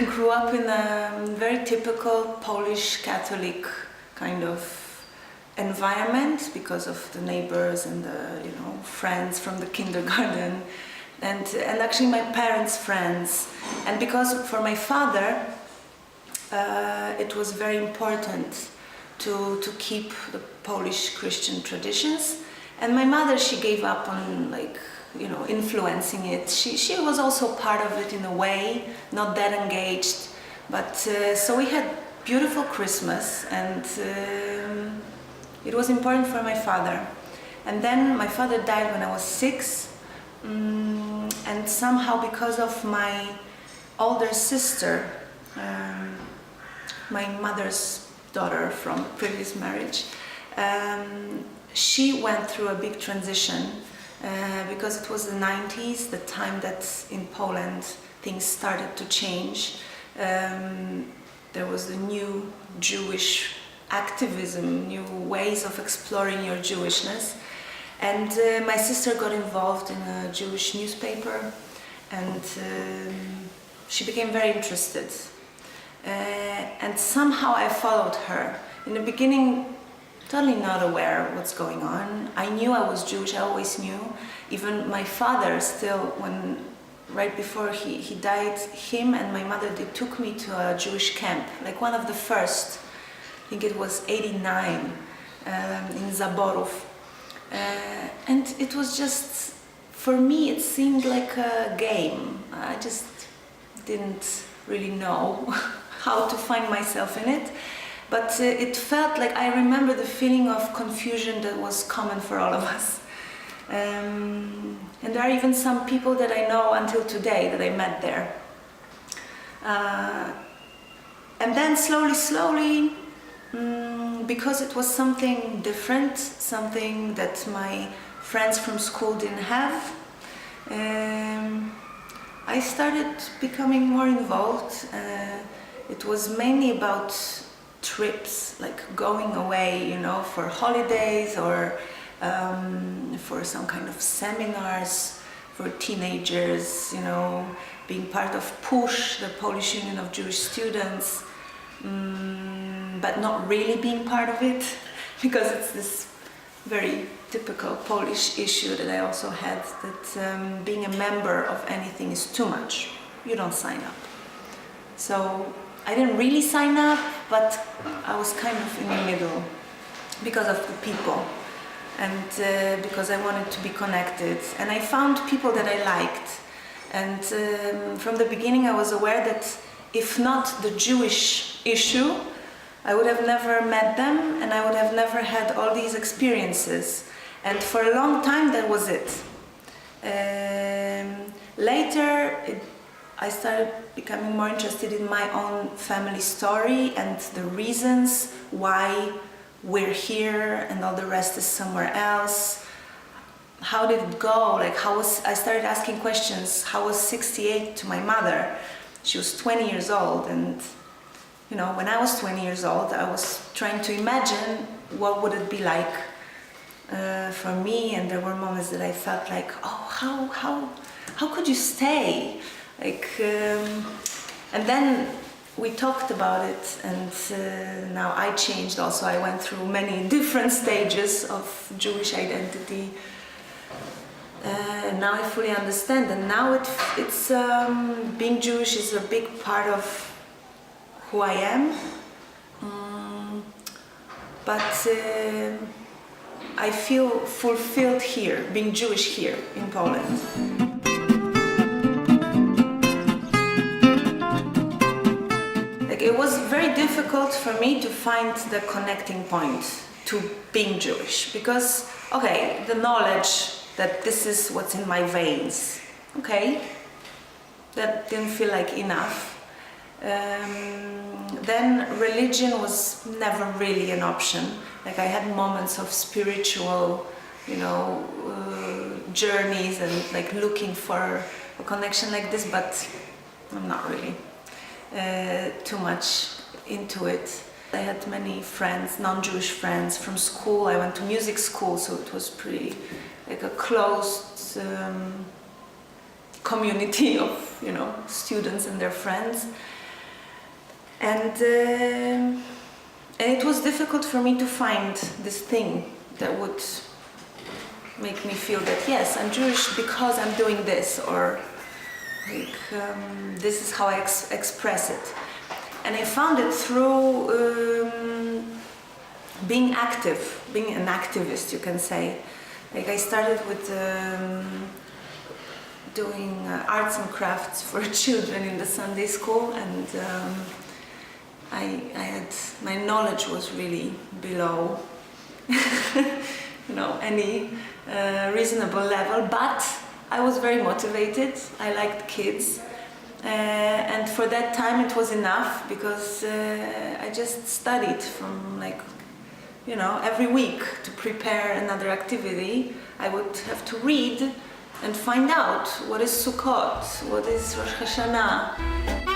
grew up in a very typical Polish Catholic kind of environment because of the neighbors and the friends from the kindergarten, and actually my parents' friends, and because for my father it was very important to keep the Polish Christian traditions, and my mother, she gave up on influencing it. She was also part of it in a way, not that engaged, but so we had beautiful Christmas, and it was important for my father. And then my father died when I was 6, and somehow because of my older sister, my mother's daughter from previous marriage, she went through a big transition because it was the 90s, the time that in Poland things started to change. There was the new Jewish activism, new ways of exploring your Jewishness, and my sister got involved in a Jewish newspaper, and she became very interested, and somehow I followed her. In the beginning, totally not aware of what's going on. I knew I was Jewish, I always knew. Even my father still, right before he died, him and my mother, they took me to a Jewish camp, like one of the first, I think it was 89, in Zaborów. And it was just, for me, it seemed like a game. I just didn't really know how to find myself in it. But it felt like, I remember the feeling of confusion that was common for all of us. And there are even some people that I know until today that I met there. And then slowly, because it was something different, something that my friends from school didn't have, I started becoming more involved. It was mainly about trips, like going away, for holidays or for some kind of seminars for teenagers, being part of PUSZ, the Polish Union of Jewish Students, but not really being part of it, because it's this very typical Polish issue that I also had, that being a member of anything is too much. You don't sign up. So I didn't really sign up, but I was kind of in the middle because of the people, and because I wanted to be connected, and I found people that I liked, and from the beginning I was aware that if not the Jewish issue, I would have never met them, and I would have never had all these experiences, and for a long time that was it. Later I started becoming more interested in my own family story and the reasons why we're here and all the rest is somewhere else. How did it go? I started asking questions. How was 68 to my mother? She was 20 years old, and when I was 20 years old, I was trying to imagine what would it be like for me, and there were moments that I felt like, oh, how could you stay? And then we talked about it, and now I changed also. I went through many different stages of Jewish identity. Now I fully understand, and now it's being Jewish is a big part of who I am. But I feel fulfilled here, being Jewish here in Poland. It was very difficult for me to find the connecting point to being Jewish, because, okay, the knowledge that this is what's in my veins, okay, that didn't feel like enough. Then religion was never really an option. I had moments of spiritual, journeys and looking for a connection like this, but I'm not really too much into it. I had many friends, non-Jewish friends from school. I went to music school, so it was pretty a closed community of students and their friends. And it was difficult for me to find this thing that would make me feel that yes, I'm Jewish because I'm doing this, or like this is how I express it. And I found it through being active, being an activist, you can say. Like I started with doing arts and crafts for children in the Sunday school, and I had, my knowledge was really below any reasonable level, but I was very motivated. I liked kids, and for that time it was enough, because I just studied from every week to prepare another activity. I would have to read and find out what is Sukkot, what is Rosh Hashanah.